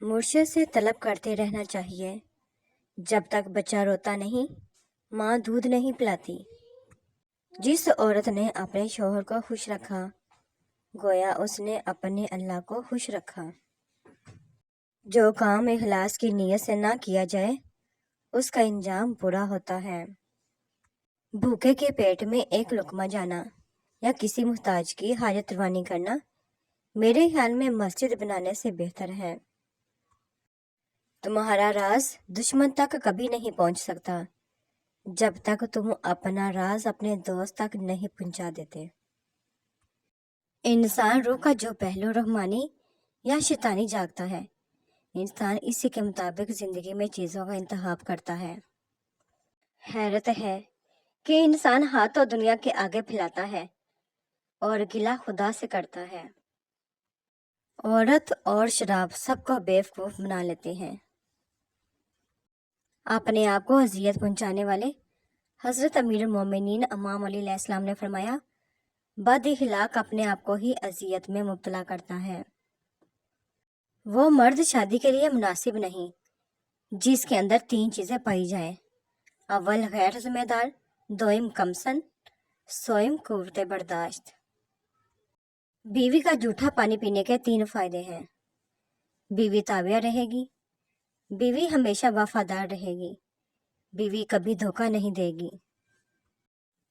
مرشد سے طلب کرتے رہنا چاہیے جب تک بچہ روتا نہیں، ماں دودھ نہیں پلاتی۔ جس عورت نے اپنے شوہر کو خوش رکھا گویا اس نے اپنے اللہ کو خوش رکھا۔ جو کام اخلاص کی نیت سے نہ کیا جائے اس کا انجام برا ہوتا ہے۔ بھوکے کے پیٹ میں ایک لقمہ جانا یا کسی محتاج کی حاجت روانی کرنا میرے خیال میں مسجد بنانے سے بہتر ہے۔ تمہارا راز دشمن تک کبھی نہیں پہنچ سکتا جب تک تم اپنا راز اپنے دوست تک نہیں پہنچا دیتے۔ انسان روح کا جو پہلو رحمانی یا شیطانی جاگتا ہے، انسان اسی کے مطابق زندگی میں چیزوں کا انتخاب کرتا ہے۔ حیرت ہے کہ انسان ہاتھوں دنیا کے آگے پھیلاتا ہے اور گلہ خدا سے کرتا ہے۔ عورت اور شراب سب کو بیوقوف بنا لیتے ہیں۔ اپنے آپ کو اذیت پہنچانے والے حضرت امیر المومنین امام علی علیہ السلام نے فرمایا، بد اخلاق اپنے آپ کو ہی اذیت میں مبتلا کرتا ہے۔ وہ مرد شادی کے لیے مناسب نہیں جس کے اندر 3 چیزیں پائی جائیں: اول غیر ذمہ دار، دوئم کمسن، سوئم قوت برداشت۔ بیوی کا جھوٹا پانی پینے کے 3 فائدے ہیں: بیوی تابع رہے گی، بیوی ہمیشہ وفادار رہے گی، بیوی کبھی دھوکہ نہیں دے گی۔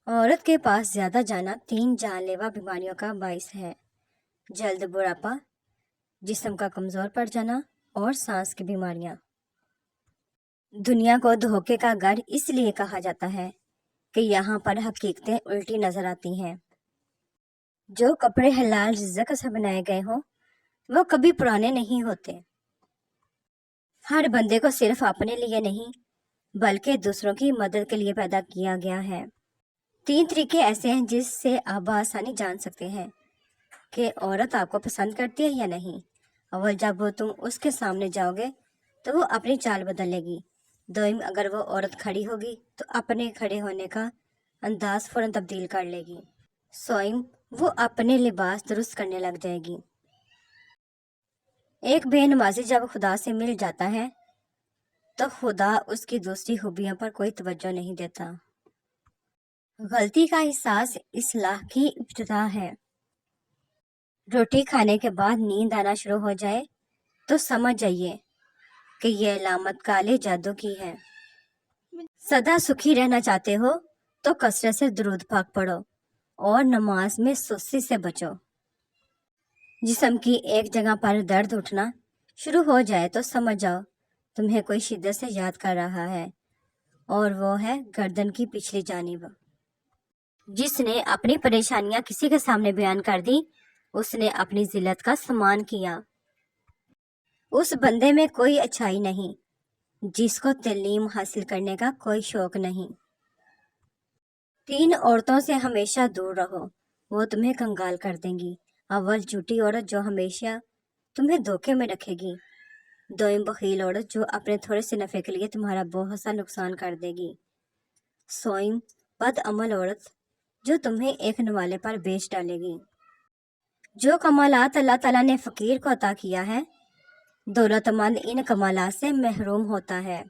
عورت کے پاس زیادہ جانا 3 جان لیوا بیماریوں کا باعث ہے: جلد بڑھاپا، جسم کا کمزور پڑ جانا اور سانس کی بیماریاں۔ دنیا کو دھوکے کا گھر اس لیے کہا جاتا ہے کہ یہاں پر حقیقتیں الٹی نظر آتی ہیں۔ جو کپڑے حلال رزق سے بنائے گئے ہوں وہ کبھی پرانے نہیں ہوتے۔ ہر بندے کو صرف اپنے لیے نہیں بلکہ دوسروں کی مدد کے لیے پیدا کیا گیا ہے۔ 3 طریقے ایسے ہیں جس سے آپ بآسانی جان سکتے ہیں کہ عورت آپ کو پسند کرتی ہے یا نہیں۔ اول، جب تم اس کے سامنے جاؤ گے تو وہ اپنی چال بدل لے گی۔ دوئم، اگر وہ عورت کھڑی ہوگی تو اپنے کھڑے ہونے کا انداز فوراً تبدیل کر لے گی۔ سوئم، وہ اپنے لباس درست کرنے لگ جائے گی۔ ایک بے نمازی جب خدا سے مل جاتا ہے تو خدا اس کی دوسری خوبیوں پر کوئی توجہ نہیں دیتا۔ غلطی کا احساس اصلاح کی ابتدا ہے۔ روٹی کھانے کے بعد نیند آنا شروع ہو جائے تو سمجھ جائیے کہ یہ علامت کالے جادو کی ہے۔ سدا سکھی رہنا چاہتے ہو تو کثرت سے درود پاک پڑھو اور نماز میں سستی سے بچو۔ جسم کی ایک جگہ پر درد اٹھنا شروع ہو جائے تو سمجھ جاؤ تمہیں کوئی شدت سے یاد کر رہا ہے، اور وہ ہے گردن کی پچھلی جانب۔ جس نے اپنی پریشانیاں کسی کے سامنے بیان کر دی اس نے اپنی ذلت کا سامان کیا۔ اس بندے میں کوئی اچھائی نہیں جس کو تعلیم حاصل کرنے کا کوئی شوق نہیں۔ 3 عورتوں سے ہمیشہ دور رہو، وہ تمہیں کنگال کر دیں گی۔ اول، جھوٹی عورت جو ہمیشہ تمہیں دھوکے میں رکھے گی۔ دوئم، بخیل عورت جو اپنے تھوڑے سے نفع کے لیے تمہارا بہت سا نقصان کر دے گی۔ سوئم، بد عمل عورت جو تمہیں ایک نوالے پر بیچ ڈالے گی۔ جو کمالات اللہ تعالیٰ نے فقیر کو عطا کیا ہے، دولت مند ان کمالات سے محروم ہوتا ہے۔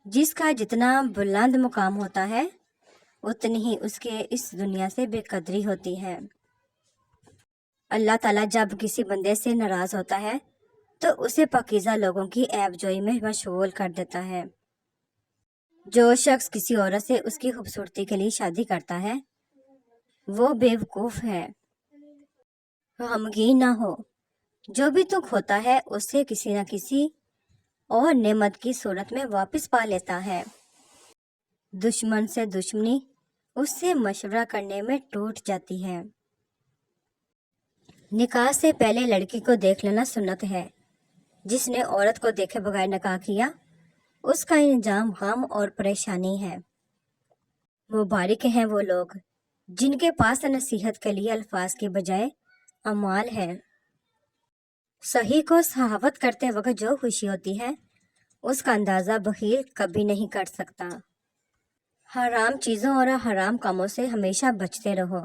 جس کا جتنا بلند مقام ہوتا ہے اتنی ہی اس کے اس دنیا سے بے قدری ہوتی ہے۔ اللہ تعالیٰ جب کسی بندے سے ناراض ہوتا ہے تو اسے پاکیزہ لوگوں کی عیب جوئی میں مشغول کر دیتا ہے۔ جو شخص کسی عورت سے اس کی خوبصورتی کے لیے شادی کرتا ہے وہ بیوقوف ہے۔ غمگین نہ ہو، جو بھی تو کھوتا ہے اسے کسی نہ کسی اور نعمت کی صورت میں واپس پا لیتا ہے۔ دشمن سے دشمنی اس سے مشورہ کرنے میں ٹوٹ جاتی ہے۔ نکاح سے پہلے لڑکی کو دیکھ لینا سنت ہے۔ جس نے عورت کو دیکھے بغیر نکاح کیا اس کا انجام غم اور پریشانی ہے۔ مبارک ہیں وہ لوگ جن کے پاس نصیحت کے لیے الفاظ کی بجائے اعمال ہے۔ صحیح کو صحافت کرتے وقت جو خوشی ہوتی ہے اس کا اندازہ بخیل کبھی نہیں کر سکتا۔ حرام چیزوں اور حرام کاموں سے ہمیشہ بچتے رہو،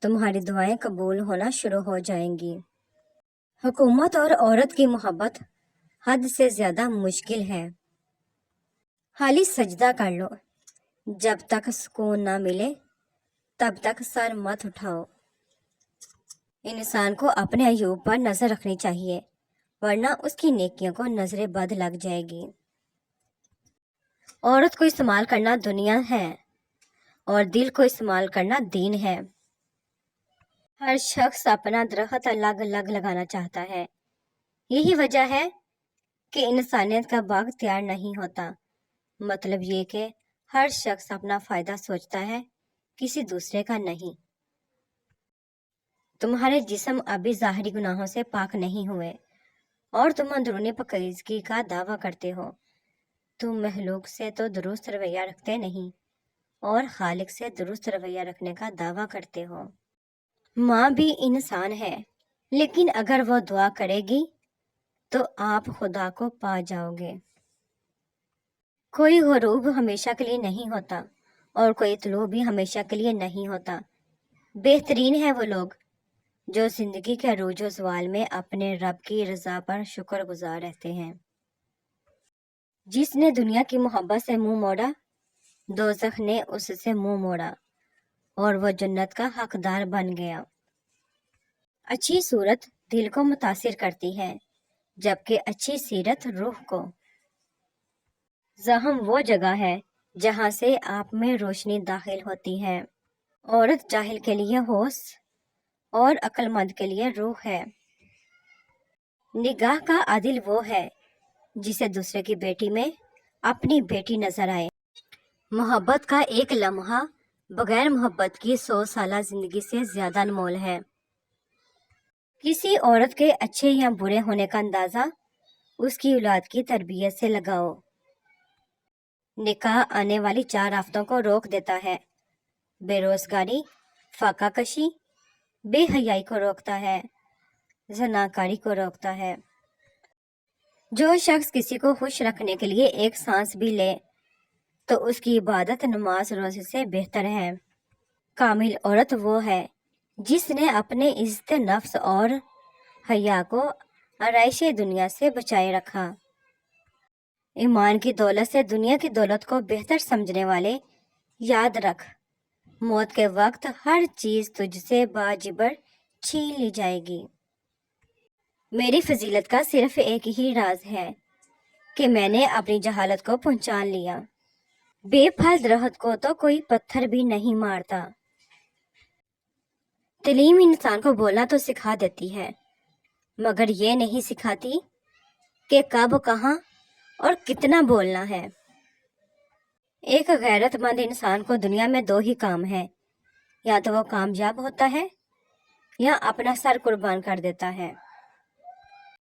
تمہاری دعائیں قبول ہونا شروع ہو جائیں گی۔ حکومت اور عورت کی محبت حد سے زیادہ مشکل ہے۔ خالی سجدہ کر لو، جب تک سکون نہ ملے تب تک سر مت اٹھاؤ۔ انسان کو اپنے عیوب پر نظر رکھنی چاہیے، ورنہ اس کی نیکیوں کو نظر بد لگ جائے گی۔ عورت کو استعمال کرنا دنیا ہے اور دل کو استعمال کرنا دین ہے۔ ہر شخص اپنا درخت الگ الگ لگانا چاہتا ہے، یہی وجہ ہے کہ انسانیت کا باغ تیار نہیں ہوتا۔ مطلب یہ کہ ہر شخص اپنا فائدہ سوچتا ہے، کسی دوسرے کا نہیں۔ تمہارے جسم ابھی ظاہری گناہوں سے پاک نہیں ہوئے اور تم اندرونی پاکیزگی کا دعویٰ کرتے ہو۔ تم مخلوق سے تو درست رویہ رکھتے نہیں اور خالق سے درست رویہ رکھنے کا دعویٰ کرتے ہو۔ ماں بھی انسان ہے، لیکن اگر وہ دعا کرے گی تو آپ خدا کو پا جاؤ گے۔ کوئی غروب ہمیشہ کے لیے نہیں ہوتا اور کوئی طلوع بھی ہمیشہ کے لیے نہیں ہوتا۔ بہترین ہے وہ لوگ جو زندگی کے عروج و زوال میں اپنے رب کی رضا پر شکر گزار رہتے ہیں۔ جس نے دنیا کی محبت سے منہ موڑا، دوزخ نے اس سے منہ موڑا اور وہ جنت کا حقدار بن گیا۔ اچھی صورت دل کو متاثر کرتی ہے، جبکہ اچھی سیرت روح کو۔ ذہن وہ جگہ ہے جہاں سے آپ میں روشنی داخل ہوتی ہے۔ عورت جاہل کے لیے ہوش اور عقل مند کے لیے روح ہے۔ نگاہ کا عادل وہ ہے جسے دوسرے کی بیٹی میں اپنی بیٹی نظر آئے۔ محبت کا ایک لمحہ بغیر محبت کی 100 سالہ زندگی سے زیادہ انمول ہے۔ کسی عورت کے اچھے یا برے ہونے کا اندازہ اس کی اولاد کی تربیت سے لگاؤ۔ نکاح آنے والی 4 آفتوں کو روک دیتا ہے۔ بے روزگاری، فاقہ کشی، بے حیائی کو روکتا ہے، زناکاری کو روکتا ہے۔ جو شخص کسی کو خوش رکھنے کے لیے ایک سانس بھی لے تو اس کی عبادت نماز روزے سے بہتر ہے۔ کامل عورت وہ ہے جس نے اپنے عزت نفس اور حیا کو آرائش دنیا سے بچائے رکھا۔ ایمان کی دولت سے دنیا کی دولت کو بہتر سمجھنے والے، یاد رکھ، موت کے وقت ہر چیز تجھ سے باجبر چھین لی جائے گی۔ میری فضیلت کا صرف ایک ہی راز ہے کہ میں نے اپنی جہالت کو پہچان لیا۔ بے پھل درخت کو تو کوئی پتھر بھی نہیں مارتا۔ تعلیم انسان کو بولنا تو سکھا دیتی ہے، مگر یہ نہیں سکھاتی کہ کب، کہاں اور کتنا بولنا ہے۔ ایک غیرت مند انسان کو دنیا میں 2 ہی کام ہیں، یا تو وہ کامیاب ہوتا ہے یا اپنا سر قربان کر دیتا ہے۔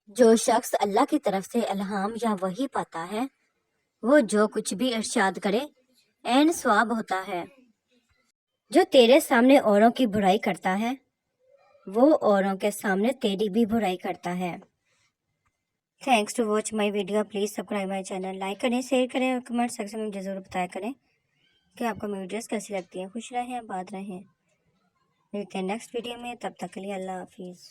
جو شخص اللہ کی طرف سے الہام یا وحی پاتا ہے، وہ جو کچھ بھی ارشاد کرے عین ثواب ہوتا ہے۔ جو تیرے سامنے اوروں کی برائی کرتا ہے، وہ اوروں کے سامنے تیری بھی برائی کرتا ہے۔ Thanks to watch my video, please subscribe my channel, like کریں، شیئر کریں اور کمنٹ سیکشن میں مجھے ضرور بتایا کریں کہ آپ کو میری ویڈیوز کیسی لگتی ہیں۔ خوش رہیں، آباد رہیں۔ ملتے ہیں نیکسٹ ویڈیو میں، تب تک کے لیے اللہ حافظ۔